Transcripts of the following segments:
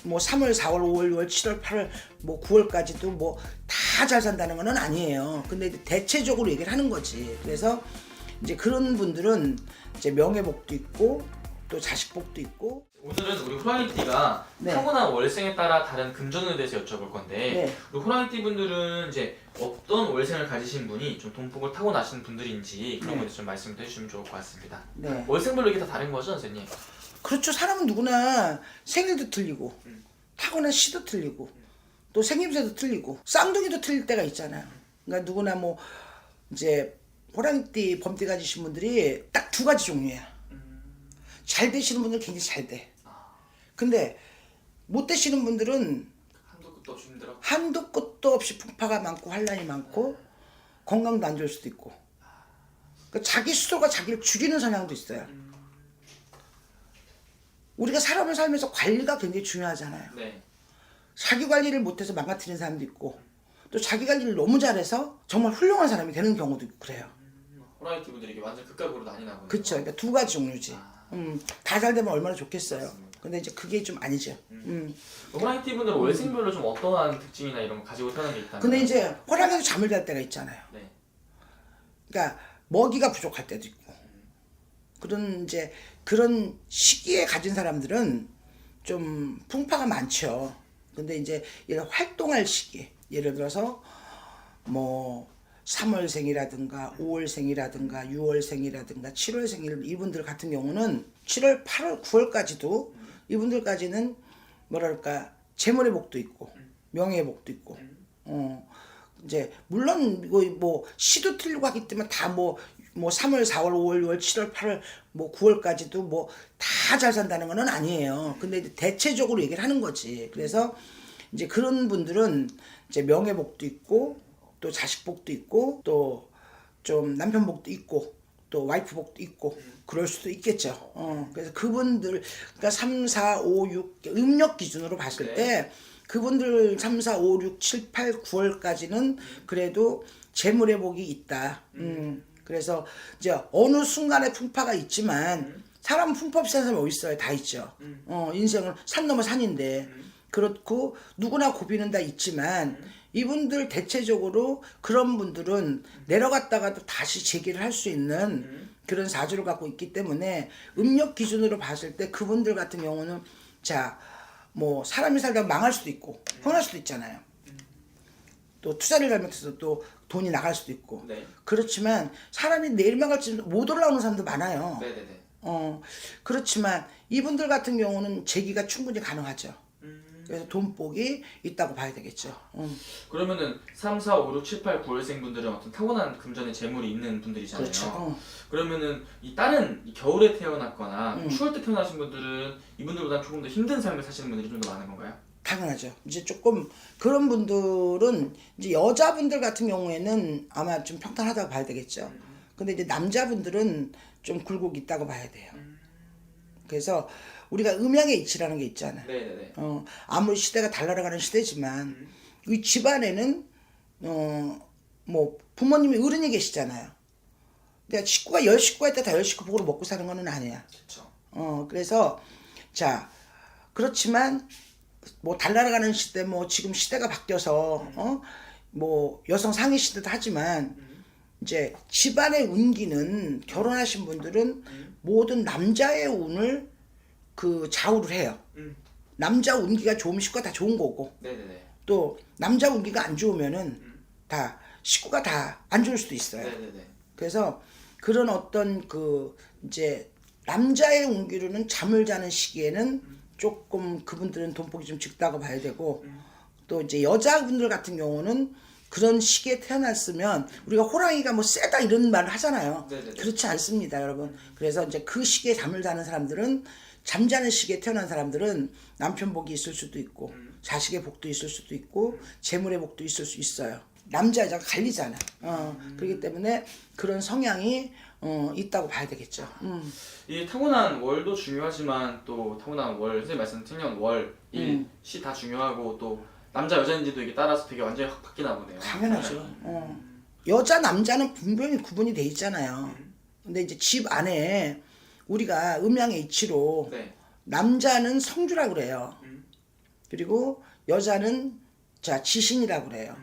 뭐 3월, 4월, 5월, 6월, 7월, 8월, 뭐 9월까지도 뭐 다 잘 산다는 건 아니에요. 근데 이제 대체적으로 얘기를 하는 거지. 그래서 이제 그런 분들은 이제 명예복도 있고 또 자식복도 있고. 오늘은 우리 호랑이띠가 네. 타고난 월생에 따라 다른 금전운에 대해서 여쭤볼 건데 네. 우리 호랑이띠 분들은 이제 어떤 월생을 가지신 분이 좀 돈복을 타고나신 분들인지 그런 네. 것도 좀 말씀을 해주시면 좋을 것 같습니다. 네. 월생별로 이게 다 다른 거죠, 선생님? 그렇죠. 사람은 누구나 생일도 틀리고 타고난 시도 틀리고 또 생김새도 틀리고 쌍둥이도 틀릴 때가 있잖아요. 그러니까 누구나 뭐 이제 호랑이띠 범띠 가지신 분들이 딱 두 가지 종류야. 잘 되시는 분들은 굉장히 잘 돼. 근데 못 되시는 분들은 한도 끝도 없이 힘들어. 한도 끝도 없이 풍파가 많고 환란이 많고 건강도 안 좋을 수도 있고. 그러니까 자기 스스로가 자기를 죽이는 성향도 있어요. 우리가 사람을 살면서 관리가 굉장히 중요하잖아요. 네. 자기 관리를 못해서 망가뜨리는 사람도 있고 또 자기 관리를 너무 잘해서 정말 훌륭한 사람이 되는 경우도 있고 그래요. 호랑이띠 분들이 이게 완전 극각으로 나뉘나 보네요. 그렇죠. 그러니까 두 가지 종류지. 다 잘 되면 얼마나 좋겠어요. 맞습니다. 근데 이제 그게 좀 아니죠. 호랑이띠 분들은 월생별로 좀 어떠한 특징이나 이런 거 가지고 태어난 게 있다면? 근데 이제 호랑이도 잠을 잘 때가 있잖아요. 네. 그러니까 먹이가 부족할 때도 있고 그런 이제 그런 시기에 가진 사람들은 좀 풍파가 많죠. 근데 이제 이런 활동할 시기, 예를 들어서 뭐 3월생이라든가 5월생이라든가 6월생이라든가 7월생일 이분들 같은 경우는 7월, 8월, 9월까지도 이분들까지는 뭐랄까 재물의 복도 있고 명예의 복도 있고 이제 물론 이거 뭐 시도 틀리고 하기 때문에 다 뭐 3월, 4월, 5월, 6월, 7월, 8월, 뭐 9월까지도 뭐 다 잘 산다는 건 아니에요. 근데 이제 대체적으로 얘기를 하는 거지. 그래서 이제 그런 분들은 이제 명예복도 있고 또 자식복도 있고 또 좀 남편복도 있고 또 와이프복도 있고 그럴 수도 있겠죠. 그래서 그분들 그러니까 3, 4, 5, 6 음력 기준으로 봤을 네. 때 그분들 3, 4, 5, 6, 7, 8, 9월까지는 그래도 재물의 복이 있다. 그래서 이제 어느 순간에 풍파가 있지만 사람은 풍파 없이 사는 사람이 어디 있어요? 다 있죠. 인생은 산 넘어 산인데 그렇고 누구나 고비는 다 있지만 이분들 대체적으로 그런 분들은 내려갔다가도 다시 재기를 할 수 있는 그런 사주를 갖고 있기 때문에 음력 기준으로 봤을 때 그분들 같은 경우는 자 뭐 사람이 살다가 망할 수도 있고 흥할 수도 있잖아요. 또 투자를 잘못해서 또 돈이 나갈 수도 있고. 네. 그렇지만 사람이 내일 망할지 못 올라오는 사람도 많아요. 네네네. 그렇지만 이분들 같은 경우는 재기가 충분히 가능하죠. 그래서 돈복이 있다고 봐야 되겠죠. 그러면은 3, 4, 5, 6, 7, 8, 9월생 분들은 어떤 타고난 금전의 재물이 있는 분들이잖아요. 그렇죠. 그러면은 이 다른 이 겨울에 태어났거나 추울 때 태어나신 분들은 이분들보다 조금 더 힘든 삶을 사시는 분들이 좀 더 많은 건가요? 당연하죠. 이제 조금 그런 분들은 이제 여자분들 같은 경우에는 아마 좀 평탄하다고 봐야 되겠죠. 근데 이제 남자분들은 좀 굴곡이 있다고 봐야 돼요. 그래서 우리가 음양의 이치라는 게 있잖아요. 네네네. 아무리 시대가 달라가는 시대지만 이 집안에는 뭐 부모님이 어른이 계시잖아요. 그러니까 식구가 10식구가 있다 다 10식구 복으로 먹고 사는 거는 아니야. 그렇죠. 그래서 자 그렇지만 뭐 달라가는 시대 뭐 지금 시대가 바뀌어서 뭐 여성 상위 시대도 하지만 이제 집안의 운기는 결혼하신 분들은 모든 남자의 운을 그 좌우를 해요. 남자 운기가 좋으면 식구가 다 좋은 거고 네네네. 또 남자 운기가 안 좋으면은 다 식구가 다 안 좋을 수도 있어요. 네네네. 그래서 그런 어떤 그 이제 남자의 운기로는 잠을 자는 시기에는 조금 그분들은 돈복이 좀 적다고 봐야 되고 또 이제 여자분들 같은 경우는 그런 시기에 태어났으면 우리가 호랑이가 뭐 세다 이런 말을 하잖아요. 네네네. 그렇지 않습니다, 여러분. 그래서 이제 그 시기에 잠을 자는 사람들은 잠자는 시기에 태어난 사람들은 남편 복이 있을 수도 있고 자식의 복도 있을 수도 있고 재물의 복도 있을 수 있어요. 남자 여자가 갈리잖아. 그렇기 때문에 그런 성향이 있다고 봐야 되겠죠. 이 타고난 월도 중요하지만 또 타고난 월 선생님 말씀 생년 월, 일, 시 다 중요하고 또 남자 여자인지도 이게 따라서 되게 완전히 확 바뀌나 보네요. 당연하죠. 여자 남자는 분명히 구분이 돼 있잖아요. 근데 이제 집 안에 우리가 음양의 이치로 네. 남자는 성주라고 그래요. 그리고 여자는 자 지신이라고 그래요.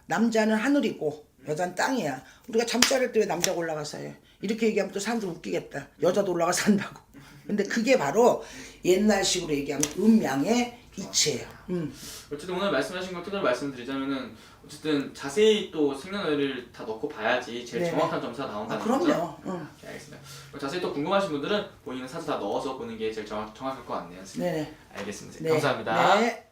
남자는 하늘이고 여자는 땅이야. 우리가 잠자리할 때 왜 남자가 올라가서 해? 이렇게 얘기하면 또 사람들 웃기겠다. 여자도 올라가서 한다고. 근데 그게 바로 옛날식으로 얘기하면 음양의 이치예요. 어쨌든 오늘 말씀하신 걸 토대로 말씀드리자면은 어쨌든 자세히 또 생년월일을 다 넣고 봐야지 제일 네네. 정확한 점수가 나온다는 그럼요. 거죠? 응. 네, 알겠습니다. 자세히 또 궁금하신 분들은 본인은 사주 다 넣어서 보는 게 제일 정확할 것 같네요. 선생님. 네네. 알겠습니다. 네. 감사합니다. 네.